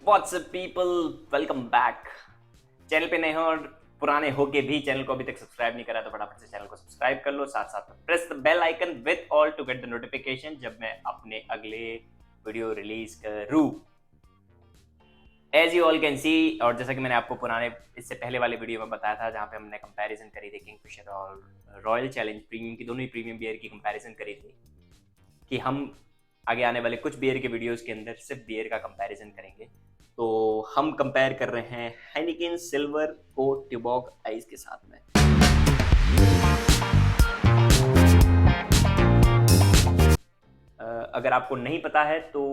WhatsApp people, welcome back. Channel पे नए हो और पुराने हो के भी चैनल को अभी तक सब्सक्राइब नहीं करा तो फटाफट से चैनल को सब्सक्राइब कर लो। साथ साथ में press the bell icon with all to get the notification जब मैं अपने अगले वीडियो रिलीज करूँ। As you all can see, और जैसा कि मैंने आपको पुराने इससे पहले वाले वीडियो में बताया था जहाँ पे हमने कंपैरिजन करी थी किंगफिशर और रॉयल चैलेंज प्रीमियम की, दोनों ही प्रीमियम बियर की कंपैरिजन करी थी कि हम आगे आने वाले कुछ बियर के वीडियोस के अंदर सिर्फ बियर का कंपैरिजन करेंगे। तो हम कंपेयर कर रहे हैं हेनिकेन सिल्वर को ट्यूबॉग आइस के साथ में। अगर आपको नहीं पता है तो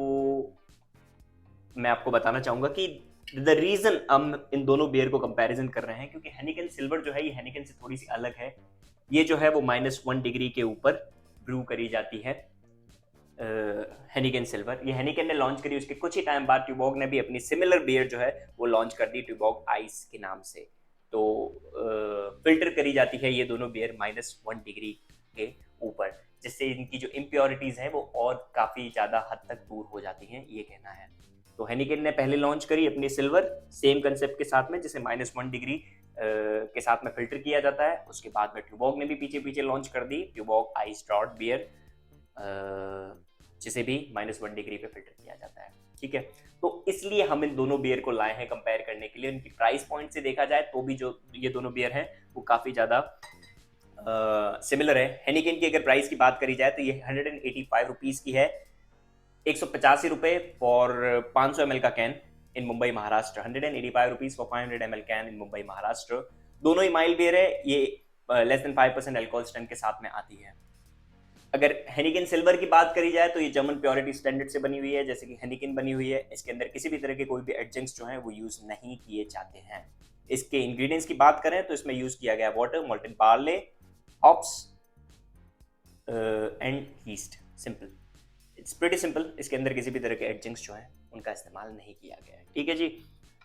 मैं आपको बताना चाहूंगा कि द रीजन हम इन दोनों बियर को कंपैरिजन कर रहे हैं क्योंकि हेनिकेन सिल्वर जो है ये हेनिकेन से थोड़ी सी अलग है। ये जो है वो -1 डिग्री के ऊपर ब्रू करी जाती है। हेनिकेन सिल्वर ये हेनिकेन ने लॉन्च करी, उसके कुछ ही टाइम बाद ट्यूबॉग ने भी अपनी सिमिलर बियर जो है वो लॉन्च कर दी ट्यूबॉग आइस के नाम से। तो फिल्टर करी जाती है ये दोनों बियर -1 डिग्री के ऊपर, जिससे इनकी जो इम्प्योरिटीज हैं वो और काफ़ी ज़्यादा हद तक दूर हो जाती हैं, ये कहना है। तो हेनिकेन ने पहले लॉन्च करी अपनी सिल्वर सेम कंसेप्ट के साथ में, जिसे -1 डिग्री के साथ में फिल्टर किया जाता है। उसके बाद में ट्यूबॉग ने भी पीछे पीछे लॉन्च कर दी ट्यूबॉग आइस ड्रॉट बियर, जिसे भी -1 डिग्री पे फिल्टर किया जाता है। ठीक है, तो इसलिए हम इन दोनों बियर को लाए हैं कंपेयर करने के लिए। उनकी प्राइस पॉइंट से देखा जाए तो भी जो ये दोनों बियर हैं वो काफ़ी ज़्यादा सिमिलर है। हेनिकेन की अगर प्राइस की बात करी जाए तो ये 185 रुपीज़ की है, 185 रुपये फॉर 500 ml का can in Mumbai Maharashtra. 185 rupees for 500 ml can in Mumbai Maharashtra. दोनों ही माइल्ड बियर है, ये लेस देन 5% अल्कोहल स्ट्रेंथ के साथ में आती है। अगर हेनिकेन सिल्वर की बात करी जाए तो ये जर्मन प्योरिटी स्टैंडर्ड से बनी हुई है, जैसे कि हेनिकेन बनी हुई है। इसके अंदर किसी भी तरह के कोई भी एडजंक्ट्स जो हैं वो यूज नहीं किए जाते हैं। इसके इंग्रेडिएंट्स की बात करें तो इसमें यूज किया गया water, molten barley, hops and yeast. Simple, it's pretty simple. इसके अंदर किसी भी तरह के एडजंक्ट्स जो हैं उनका इस्तेमाल नहीं किया गया है। ठीक है जी।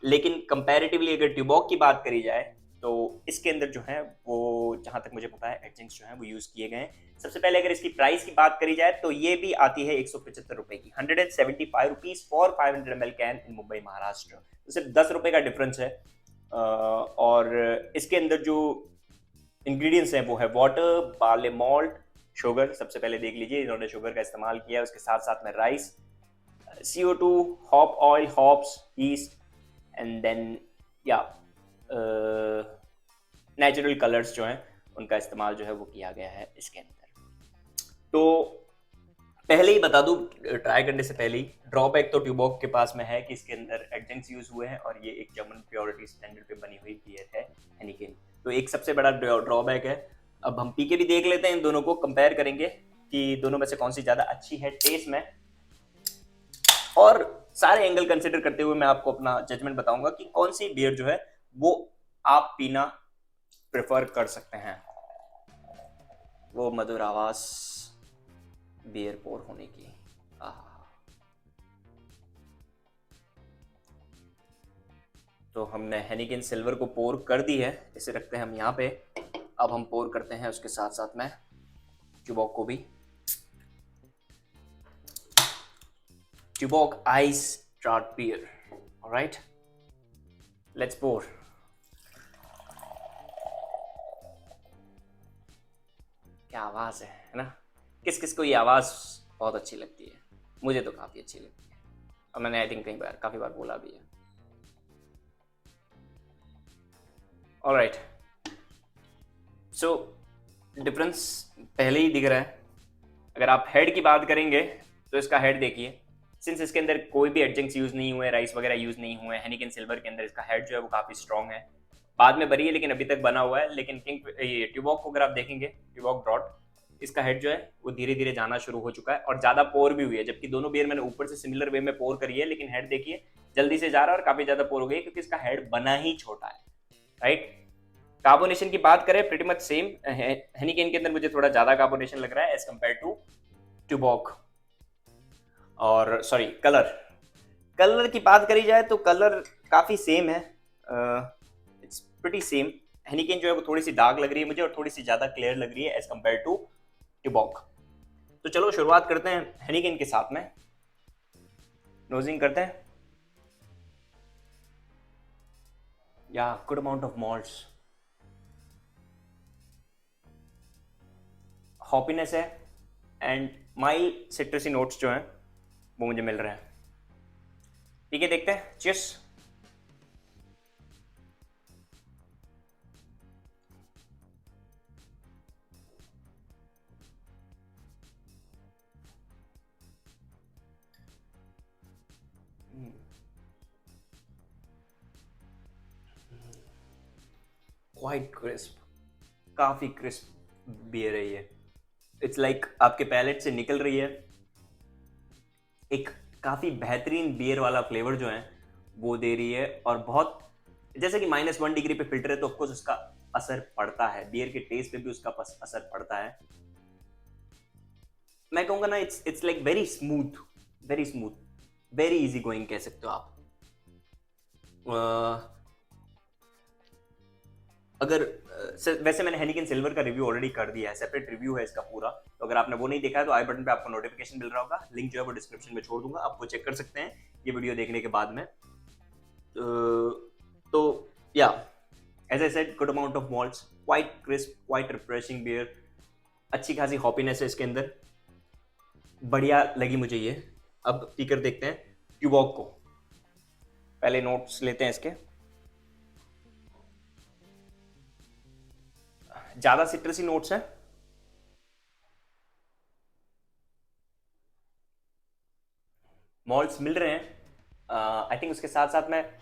लेकिन कंपैरेटिवली अगर ट्यूबॉग की बात करी जाए तो इसके अंदर जो है वो, जहां तक मुझे पता है, एडजंक्ट्स जो है वो यूज किए गए हैं। सबसे पहले अगर इसकी प्राइस की बात करी जाए तो ये भी आती है 175 रुपए की, 175 rupees for 500 ml can in Mumbai Maharashtra. तो सिर्फ 10 रुपए का डिफरेंस है। और इसके अंदर जो इंग्रेडिएंट्स हैं वो है वाटर, बार्ले मॉल्ट, शुगर। सबसे पहले देख लीजिए इन्होंने शुगर का इस्तेमाल किया है। उसके साथ साथ में rice, CO2, hop oil, hops, yeast and then या नेचुरल कलर्स जो हैं उनका इस्तेमाल जो है वो किया गया है इसके अंदर। तो पहले ही बता दूं, ट्राई करने से पहले ही, ड्रॉबैक तो ट्यूबॉग के पास में है कि इसके अंदर एडजंक्ट्स यूज हुए हैं और ये एक जर्मन प्योरिटी स्टैंडर्ड पे बनी हुई बियर है हेनिकेन। तो एक सबसे बड़ा ड्रॉबैक है। अब हम पी के भी देख लेते हैं, इन दोनों को कंपेयर करेंगे कि दोनों में से कौन सी ज़्यादा अच्छी है टेस्ट में, और सारे एंगल कंसिडर करते हुए मैं आपको अपना जजमेंट बताऊंगा कि कौन सी बियर जो है वो आप पीना प्रेफर कर सकते हैं। वो मधुर आवाज बियर पोर होने की। तो हमने हेनिकेन सिल्वर को पोर कर दी है, इसे रखते हैं हम यहाँ पे। अब हम पोर करते हैं उसके साथ साथ में ट्यूबॉग को भी। Tuborg ice draught beer, alright, let's pour. क्या आवाज है ना। किस किस को ये आवाज बहुत अच्छी लगती है? मुझे तो काफी अच्छी लगती है और मैंने आई थिंक काफी बार बोला भी है। ऑलराइट, सो डिफरेंस पहले ही दिख रहा है। अगर आप हेड की बात करेंगे तो इसका हेड देखिए, सिंस इसके अंदर कोई भी एडजंक्ट्स यूज नहीं हुए, राइस वगैरह यूज नहीं हुए, हेनिकेन सिल्वर के अंदर इसका हेड जो है वो काफी स्ट्रॉन्ग है। बाद में बनी है लेकिन अभी तक बना हुआ है। लेकिन ट्यूबॉग को अगर आप देखेंगे, ट्यूबॉग ड्रॉट, इसका हेड जो है वो धीरे धीरे जाना शुरू हो चुका है और ज्यादा पोर भी हुई है। जबकि दोनों बियर मैंने ऊपर से सिमिलर वे में पोर करी है, लेकिन हेड देखिए जल्दी से जा रहा है और काफी ज्यादा पोर हो गई क्योंकि इसका हेड बना ही छोटा है। राइट, कार्बोनेशन की बात करें प्रीटी मच सेम। हेनिकेन के अंदर मुझे थोड़ा ज्यादा कार्बोनेशन लग रहा है एज कम्पेयर टू ट्यूबॉग। और सॉरी, कलर की बात करी जाए तो कलर काफी सेम है, इट्स प्रीटी सेम। हेनिकेन जो है वो थोड़ी सी डार्क लग रही है मुझे और थोड़ी सी ज्यादा क्लियर लग रही है एज कम्पेयर टू ट्यूबॉग। तो चलो शुरुआत करते हैं हेनिकेन के साथ में, नोजिंग करते हैं। या गुड अमाउंट ऑफ मॉल्ट्स, हॉपीनेस है एंड माइल्ड सिट्रसी नोट्स जो हैं वो मुझे मिल रहे हैं। ठीक है, देखते हैं। चीयर्स। क्वाइट क्रिस्प, काफी क्रिस्प बियर है ये। इट्स लाइक आपके पैलेट से निकल रही है एक काफी बेहतरीन बियर वाला फ्लेवर जो है वो दे रही है। और बहुत, जैसे कि -1 डिग्री पे फिल्टर है तो ऑफकोर्स उसका असर पड़ता है, बियर के टेस्ट पे भी उसका असर पड़ता है। मैं कहूंगा ना, it's like very smooth, very smooth, very easy going कह सकते हो आप। अगर वैसे मैंने हेनिकन सिल्वर का रिव्यू ऑलरेडी कर दिया है, सेपरेट रिव्यू है इसका पूरा, तो अगर आपने वो नहीं देखा है तो आई बटन पे आपको नोटिफिकेशन मिल रहा होगा, लिंक जो है वो डिस्क्रिप्शन में छोड़ दूंगा, आप वो चेक कर सकते हैं ये वीडियो देखने के बाद में। तो या as I said, good amount of malts, quite crisp, quite refreshing beer, अच्छी खासी हॉपीनेस है इसके अंदर, बढ़िया लगी मुझे ये। अब पीकर देखते हैं ट्यूबॉग को, पहले नोट्स लेते हैं इसके। ज्यादा सिट्रसी नोट्स हैं, मॉल्ट्स मिल रहे हैं। आई थिंक उसके साथ साथ में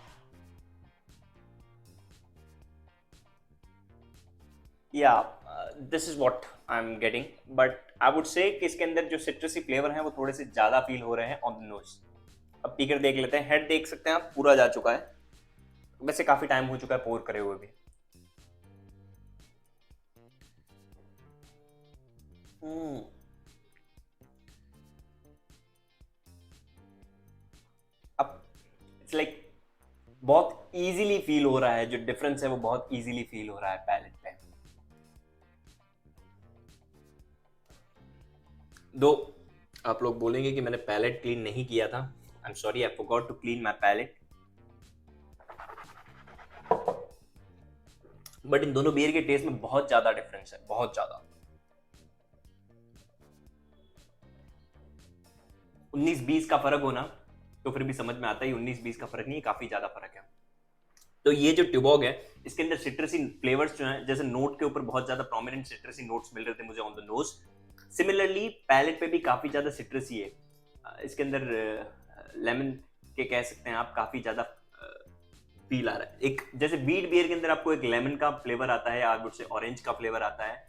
या this is what I am getting, but I would say कि इसके अंदर जो सिट्रसी फ्लेवर हैं वो थोड़े से ज्यादा फील हो रहे हैं ऑन द नोज। अब पीकर देख लेते हैं। हेड देख सकते हैं आप, पूरा जा चुका है, वैसे काफी टाइम हो चुका है पोर करे हुए भी। अब इट्स लाइक बहुत इजीली फील हो रहा है, जो डिफरेंस है वो बहुत इजीली फील हो रहा है पैलेट पे। दो आप लोग बोलेंगे कि मैंने पैलेट क्लीन नहीं किया था, I am sorry, I forgot to clean my palate. But इन दोनों बियर के टेस्ट में बहुत ज्यादा डिफरेंस है, बहुत ज्यादा। 19-20 का फर्क हो ना तो फिर भी समझ में आता है, 19-20 का फर्क नहीं है, काफी ज्यादा फर्क है। तो ये जो ट्यूबॉग है इसके अंदर सिट्रसी फ्लेवर्स जो हैं, जैसे नोट के ऊपर बहुत ज्यादा प्रोमिनेंट सिट्रसी नोट्स मिल रहे थे मुझे on the nose, similarly palate पे भी काफी ज्यादा सिट्रसी है। इसके अंदर लेमन के कह सकते हैं आप, काफी ज्यादा फील आ रहा है। एक जैसे वीट बियर के अंदर आपको एक लेमन का फ्लेवर आता है, आप से ऑरेंज का फ्लेवर आता है,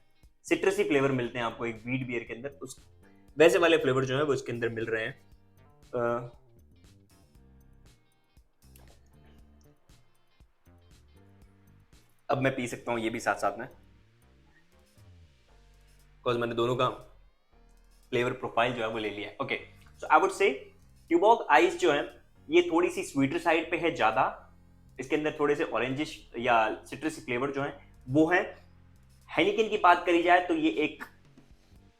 सिट्रसी फ्लेवर मिलते हैं आपको एक वीट बियर के अंदर, उस वैसे वाले फ्लेवर जो है वो इसके अंदर मिल रहे हैं। अब मैं पी सकता हूँ ये भी साथ साथ में, बिकॉज मैंने दोनों का फ्लेवर प्रोफाइल जो है वो ले लिया है। Okay, so I would say ट्यूबॉग ice जो है ये थोड़ी सी स्वीटर साइड पे है ज्यादा, इसके अंदर थोड़े से ऑरेंजिश या सिट्रसी फ्लेवर जो है वो है। हेनिकन की बात करी जाए तो ये एक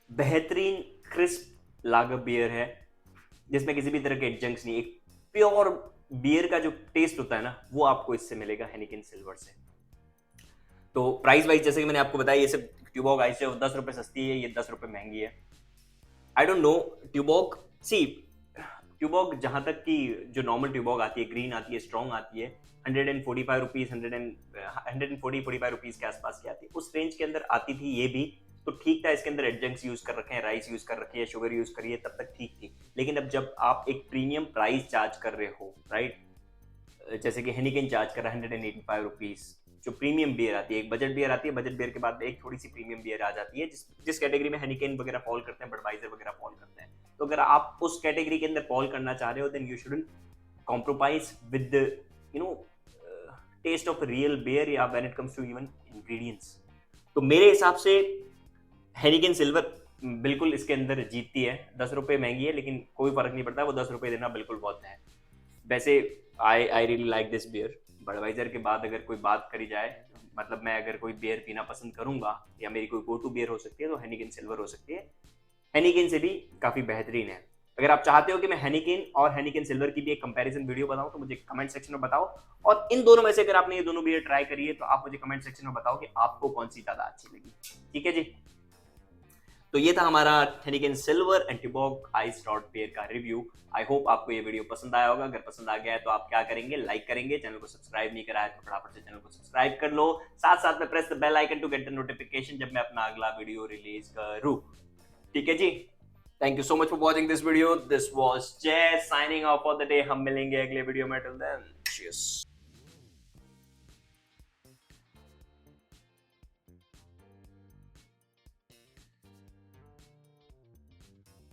बेहतरीन क्रिस्प लागर बियर है जिसमें किसी भी तरह के एडजंक्ट्स नहीं, एक प्योर बियर का जो टेस्ट होता है ना वो आपको इससे मिलेगा हेनिकन सिल्वर से। तो प्राइस वाइज जैसे कि मैंने आपको बताया, ये सब ट्यूबॉग आइस है, 10 रुपए सस्ती है, ये 10 रुपए महंगी है। आई डोंट नो ट्यूबॉग, सी ट्यूबॉग जहां तक कि जो नॉर्मल ट्यूबॉग आती है, ग्रीन आती है, स्ट्रॉन्ग आती है, 145 रुपीज, 140-45 रुपीज के आसपास की आती है, उस रेंज के अंदर आती थी ये भी, तो ठीक था। इसके अंदर एडजंक्ट्स यूज कर रखे हैं, राइस यूज कर रखी है, शुगर यूज करी है, तब तक ठीक थी। लेकिन अब जब आप एक प्रीमियम प्राइस चार्ज कर रहे हो, राइट, जैसे कि हेनिकन चार्ज कर रहा है 185 रुपीज, जो प्रीमियम बियर आती है, एक बजट बियर आती है, बजट बियर के बाद एक थोड़ी सी प्रीमियम बियर आ जाती है, जिस कैटेगरी में हेनिकन वगैरह फॉल करते हैं, बडवाइजर वगैरह फॉल करते हैं। तो अगर आप उस कैटेगरी के अंदर फॉल करना चाह रहे हो, then you shouldn't compromise with you know taste of real beer, या when it comes to even ingredients. तो मेरे हिसाब से हेनिकन सिल्वर बिल्कुल इसके अंदर जीतती है। 10 रुपए महंगी है लेकिन कोई फर्क नहीं पड़ता, वो 10 रुपए देना बिल्कुल बहुत है। वैसे I really like this beer. Budweiser के बाद अगर कोई बात करी जाए, मतलब मैं अगर कोई बियर पीना पसंद करूंगा या मेरी कोई गो टू बियर हो सकती है तो हेनिकन सिल्वर हो सकती है। हेनिकन से भी काफी बेहतरीन है। अगर आप चाहते हो कि मैं हेनिकेन और हेनिकेन सिल्वर की भी एक कंपैरिजन वीडियो बनाऊं तो मुझे कमेंट सेक्शन में बताओ, और इन दोनों में से अगर आपने ये दोनों बियर ट्राई करी है तो आप मुझे कमेंट सेक्शन में बताओ कि आपको कौन सी ज्यादा अच्छी लगी। ठीक है जी, तो ये था हमारा Heineken silver and Tuborg ice draught pair का रिव्यू। आई होप आपको ये वीडियो पसंद आया होगा। अगर पसंद आ गया है तो आप क्या करेंगे, लाइक करेंगे। चैनल को सब्सक्राइब नहीं करा है तो फटाफट से चैनल को सब्सक्राइब कर लो, साथ साथ में press the bell icon to get the notification जब मैं अपना अगला वीडियो रिलीज करूं। ठीक है जी, thank you so much for watching this video. This was Jay signing off for the day. हम मिलेंगे अगले वीडियो में, टिल देन चीयर्स।